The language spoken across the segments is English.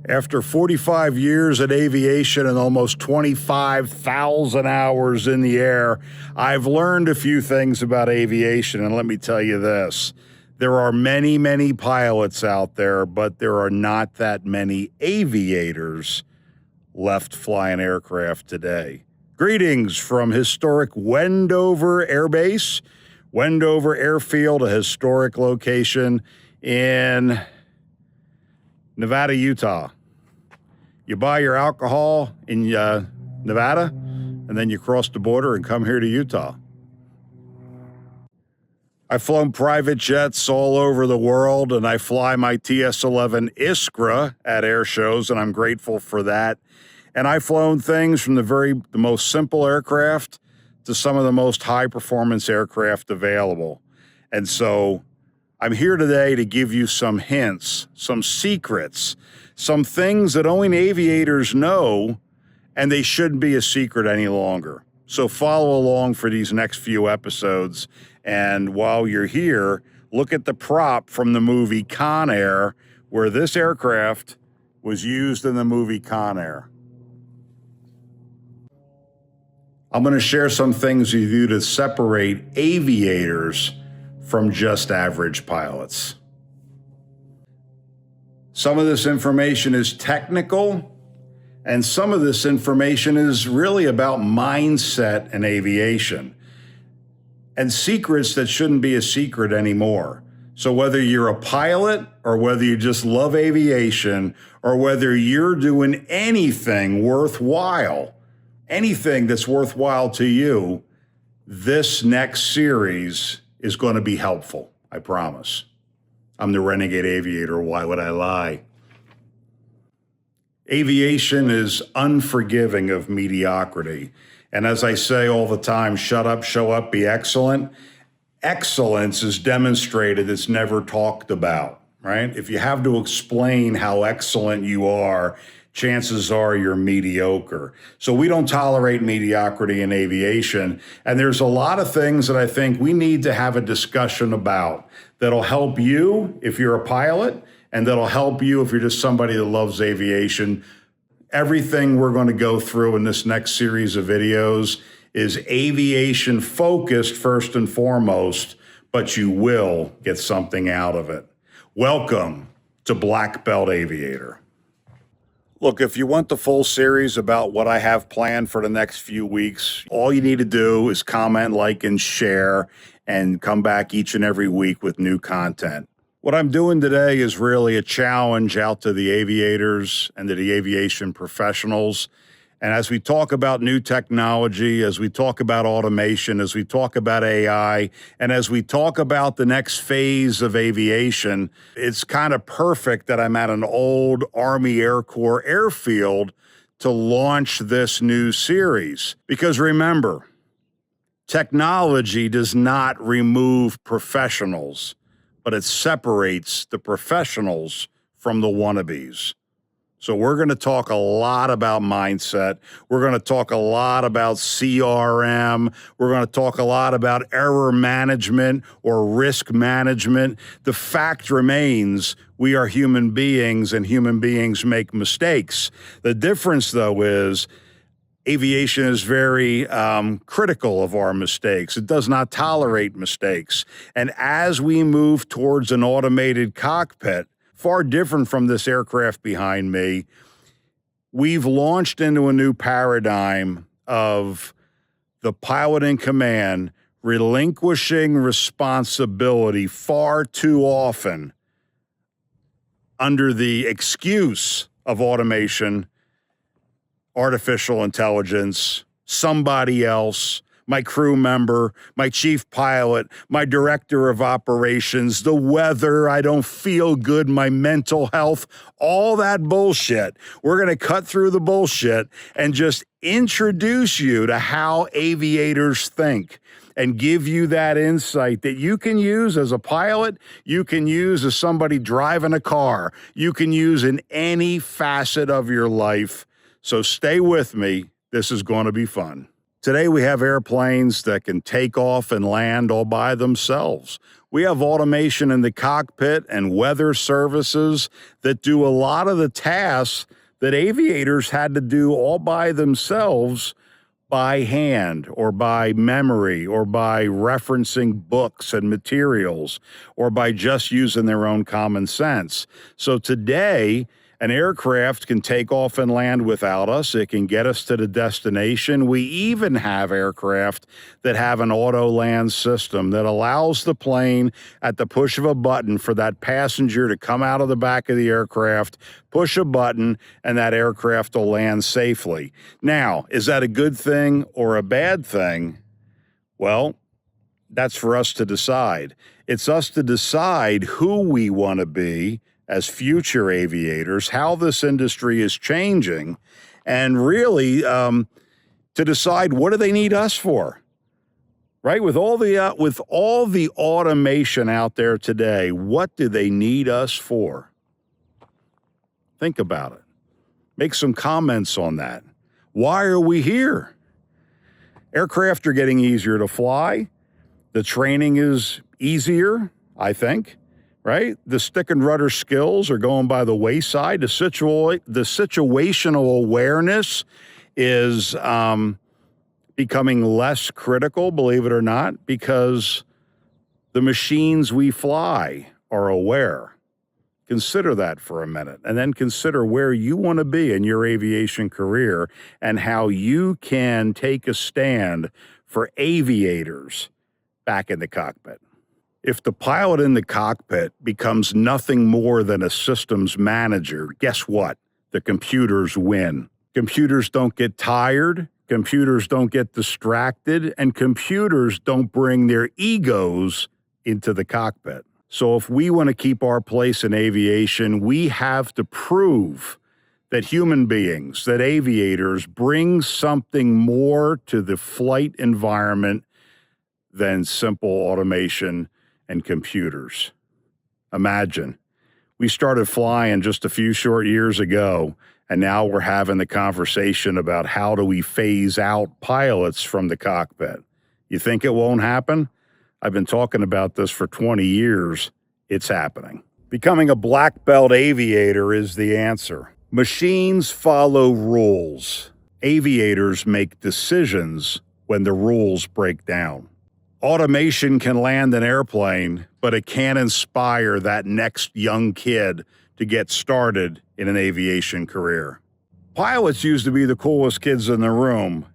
After 45 years at aviation and almost 25,000 hours in the air, I've learned a few things about aviation, and let me tell you this. There are many, many pilots out there, but there are not that many aviators left flying aircraft today. Greetings from historic Wendover Air Base, Wendover Airfield, a historic location in Nevada, Utah. You buy your alcohol in Nevada, and then you cross the border and come here to Utah. I've flown private jets all over the world, and I fly my TS-11 ISKRA at air shows, and I'm grateful for that. And I've flown things from the most simple aircraft to some of the most high-performance aircraft available. And so I'm here today to give you some hints, some secrets, some things that only aviators know, and they shouldn't be a secret any longer. So follow along for these next few episodes. And while you're here, look at the prop from the movie Con Air, where this aircraft was used in the movie Con Air. I'm going to share some things with you to separate aviators from just average pilots. Some of this information is technical, and some of this information is really about mindset and aviation, and secrets that shouldn't be a secret anymore. So whether you're a pilot, or whether you just love aviation, or whether you're doing anything worthwhile, anything that's worthwhile to you, this next series is going to be helpful, I promise. I'm the Renegade Aviator, why would I lie? Aviation is unforgiving of mediocrity. And as I say all the time, shut up, show up, be excellent. Excellence is demonstrated, it's never talked about, right? If you have to explain how excellent you are, chances are you're mediocre. So we don't tolerate mediocrity in aviation. And there's a lot of things that I think we need to have a discussion about that'll help you if you're a pilot, and that'll help you if you're just somebody that loves aviation. Everything we're going to go through in this next series of videos is aviation focused first and foremost, but you will get something out of it. Welcome to Blackbelt Aviator. Look, if you want the full series about what I have planned for the next few weeks, all you need to do is comment, like, and share, and come back each and every week with new content. What I'm doing today is really a challenge out to the aviators and to the aviation professionals. And as we talk about new technology, as we talk about automation, as we talk about AI, and as we talk about the next phase of aviation, it's kind of perfect that I'm at an old Army Air Corps airfield to launch this new series. Because remember, technology does not remove professionals, but it separates the professionals from the wannabes. So we're going to talk a lot about mindset. We're going to talk a lot about CRM. We're going to talk a lot about error management or risk management. The fact remains, we are human beings, and human beings make mistakes. The difference, though, is aviation is very critical of our mistakes. It does not tolerate mistakes. And as we move towards an automated cockpit, far different from this aircraft behind me, we've launched into a new paradigm of the pilot in command relinquishing responsibility far too often under the excuse of automation, artificial intelligence, somebody else, my crew member, my chief pilot, my director of operations, the weather, I don't feel good, my mental health, all that bullshit. We're going to cut through the bullshit and just introduce you to how aviators think and give you that insight that you can use as a pilot, you can use as somebody driving a car, you can use in any facet of your life. So stay with me. This is going to be fun. Today we have airplanes that can take off and land all by themselves. We have automation in the cockpit and weather services that do a lot of the tasks that aviators had to do all by themselves by hand or by memory or by referencing books and materials or by just using their own common sense. So today, an aircraft can take off and land without us. It can get us to the destination. We even have aircraft that have an auto land system that allows the plane at the push of a button for that passenger to come out of the back of the aircraft, push a button, and that aircraft will land safely. Now, is that a good thing or a bad thing? Well, that's for us to decide. It's us to decide who we want to be as future aviators, how this industry is changing, and really to decide what do they need us for, right? With all the automation out there today, what do they need us for? Think about it. Make some comments on that. Why are we here? Aircraft are getting easier to fly. The training is easier, I think. Right? The stick and rudder skills are going by the wayside. The situational awareness is becoming less critical, believe it or not, because the machines we fly are aware. Consider that for a minute, and then consider where you want to be in your aviation career and how you can take a stand for aviators back in the cockpit. If the pilot in the cockpit becomes nothing more than a systems manager, guess what? The computers win. Computers don't get tired, computers don't get distracted, and computers don't bring their egos into the cockpit. So if we want to keep our place in aviation, we have to prove that human beings, that aviators bring something more to the flight environment than simple automation and computers. Imagine, we started flying just a few short years ago, and now we're having the conversation about how do we phase out pilots from the cockpit. You think it won't happen? I've been talking about this for 20 years. It's happening. Becoming a black belt aviator is the answer. Machines follow rules. Aviators make decisions when the rules break down. Automation can land an airplane, but it can't inspire that next young kid to get started in an aviation career. Pilots used to be the coolest kids in the room,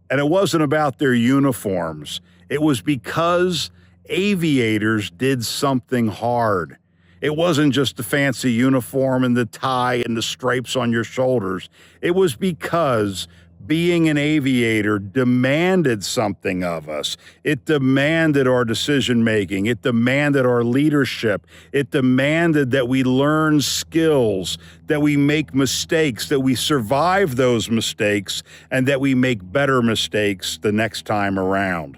and it wasn't about their uniforms. It was because aviators did something hard. It wasn't just the fancy uniform and the tie and the stripes on your shoulders. It was because being an aviator demanded something of us. It demanded our decision-making. It demanded our leadership. It demanded that we learn skills, that we make mistakes, that we survive those mistakes, and that we make better mistakes the next time around.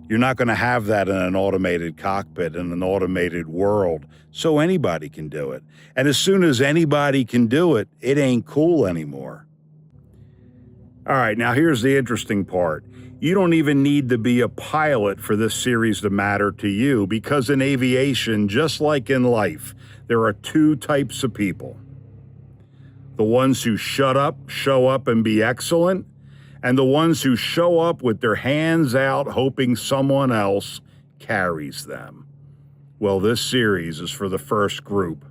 You're not going to have that in an automated cockpit, in an automated world, so anybody can do it. And as soon as anybody can do it, it ain't cool anymore. All right, now here's the interesting part. You don't even need to be a pilot for this series to matter to you, because in aviation, just like in life, there are two types of people. The ones who shut up, show up, and be excellent, and the ones who show up with their hands out hoping someone else carries them. Well, this series is for the first group.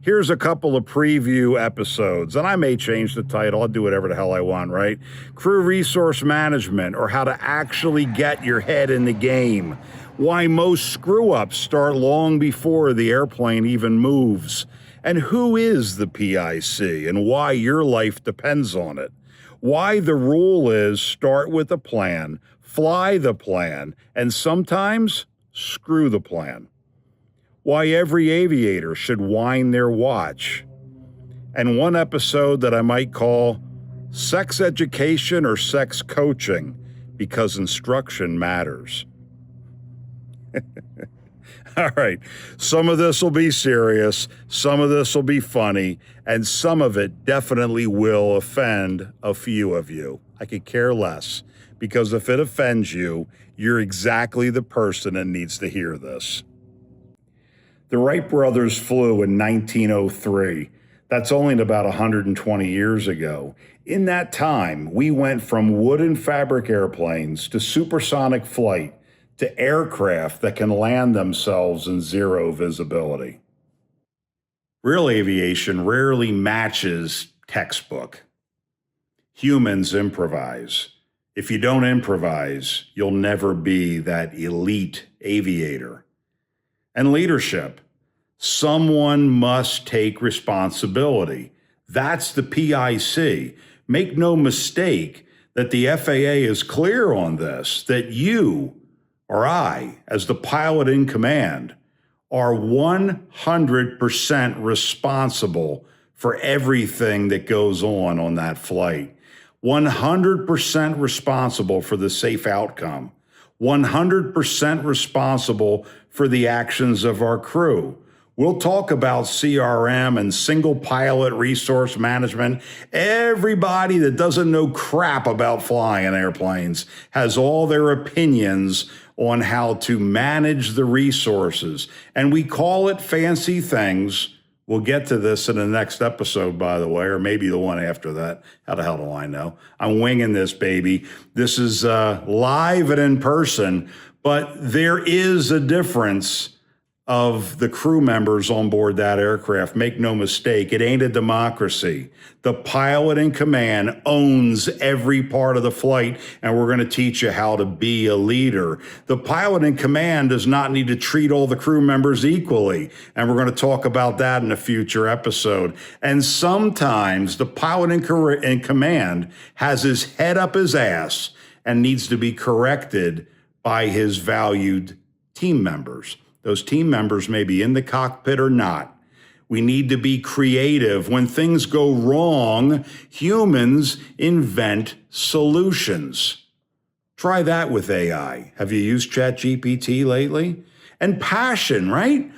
Here's a couple of preview episodes, and I may change the title. I'll do whatever the hell I want, right? Crew resource management, or how to actually get your head in the game. Why most screw-ups start long before the airplane even moves. And who is the PIC, and why your life depends on it. Why the rule is start with a plan, fly the plan, and sometimes screw the plan. Why every aviator should wind their watch. And one episode that I might call Sex Education or Sex Coaching, because instruction matters. All right. Some of this will be serious, some of this will be funny, and some of it definitely will offend a few of you. I could care less, because if it offends you, you're exactly the person that needs to hear this. The Wright brothers flew in 1903. That's only about 120 years ago. In that time, we went from wood and fabric airplanes to supersonic flight to aircraft that can land themselves in zero visibility. Real aviation rarely matches textbook. Humans improvise. If you don't improvise, you'll never be that elite aviator. And leadership. Someone must take responsibility. That's the PIC. Make no mistake that the FAA is clear on this, that you or I, as the pilot in command, are 100% responsible for everything that goes on that flight. 100% responsible for the safe outcome. 100% responsible for the actions of our crew. We'll talk about CRM and single pilot resource management. Everybody that doesn't know crap about flying airplanes has all their opinions on how to manage the resources. And we call it fancy things. We'll get to this in the next episode, by the way, or maybe the one after that. How the hell do I know? I'm winging this, baby. This is live and in person, but there is a difference of the crew members on board that aircraft. Make no mistake, it ain't a democracy. The pilot in command owns every part of the flight, and we're going to teach you how to be a leader. The pilot in command does not need to treat all the crew members equally, and we're going to talk about that in a future episode. And sometimes the pilot in command has his head up his ass and needs to be corrected by his valued team members. Those team members may be in the cockpit or not. We need to be creative. When things go wrong, humans invent solutions. Try that with AI. Have you used ChatGPT lately? And passion, right?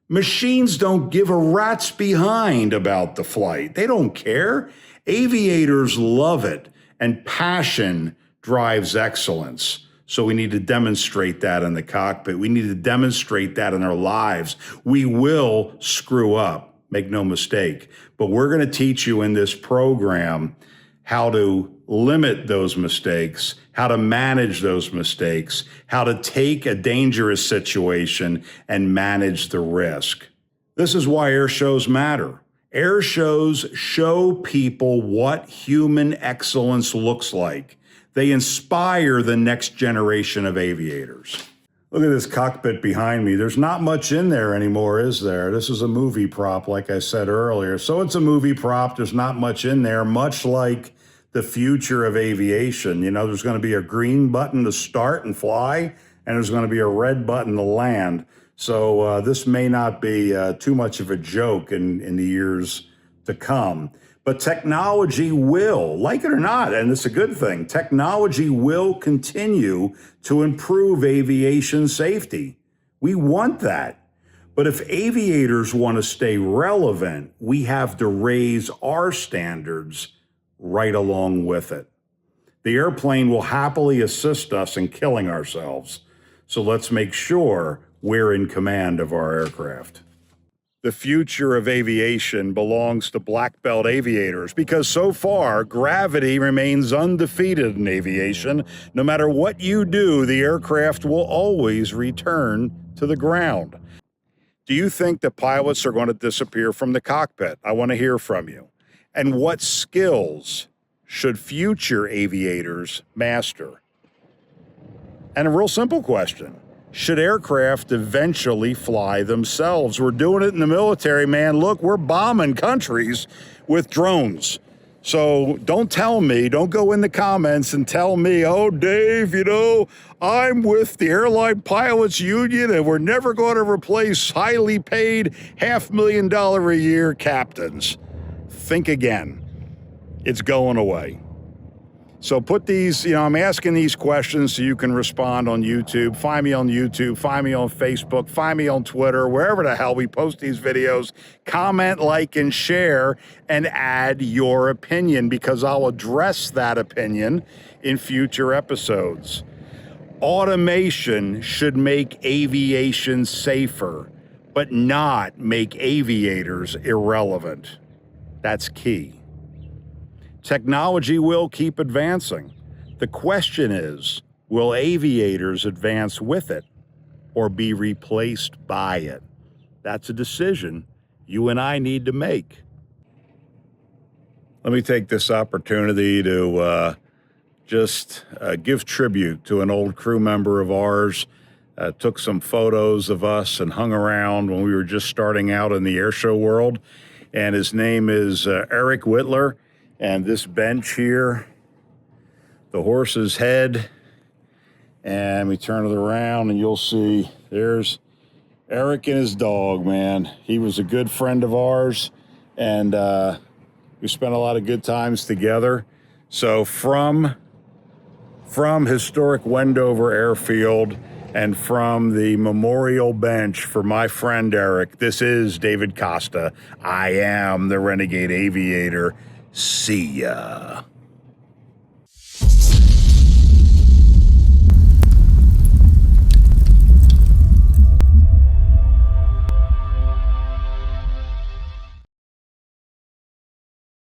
Machines don't give a rat's behind about the flight. They don't care. Aviators love it, and passion drives excellence. So we need to demonstrate that in the cockpit. We need to demonstrate that in our lives. We will screw up, make no mistake. But we're going to teach you in this program how to limit those mistakes, how to manage those mistakes, how to take a dangerous situation and manage the risk. This is why air shows matter. Air shows show people what human excellence looks like. They inspire the next generation of aviators. Look at this cockpit behind me. There's not much in there anymore, is there? This is a movie prop, like I said earlier. So it's a movie prop. There's not much in there, much like the future of aviation. You know, there's going to be a green button to start and fly, and there's going to be a red button to land. So this may not be too much of a joke in the years to come. But technology will, like it or not, and it's a good thing, technology will continue to improve aviation safety. We want that. But if aviators want to stay relevant, we have to raise our standards right along with it. The airplane will happily assist us in killing ourselves. So let's make sure we're in command of our aircraft. The future of aviation belongs to Blackbelt aviators because so far, gravity remains undefeated in aviation. No matter what you do, the aircraft will always return to the ground. Do you think that pilots are going to disappear from the cockpit? I want to hear from you. And what skills should future aviators master? And a real simple question. Should aircraft eventually fly themselves? We're doing it in the military, man. Look, we're bombing countries with drones. So don't tell me, don't go in the comments and tell me, oh, Dave, you know, I'm with the Airline Pilots Union and we're never going to replace highly paid $500,000 a year captains. Think again. It's going away. So put these, I'm asking these questions so you can respond on YouTube. Find me on YouTube, find me on Facebook, find me on Twitter, wherever the hell we post these videos. Comment, like, and share, and add your opinion, because I'll address that opinion in future episodes. Automation should make aviation safer, but not make aviators irrelevant. That's key. Technology will keep advancing. The question is, will aviators advance with it or be replaced by it? That's a decision you and I need to make. Let me take this opportunity to just give tribute to an old crew member of ours. Took some photos of us and hung around when we were just starting out in the airshow world. And his name is Eric Whitler. And this bench here, the horse's head, and we turn it around and you'll see there's Eric and his dog, man. He was a good friend of ours, and we spent a lot of good times together. So from historic Wendover Airfield and from the memorial bench for my friend Eric, this is David Costa. I am the Renegade Aviator. See ya.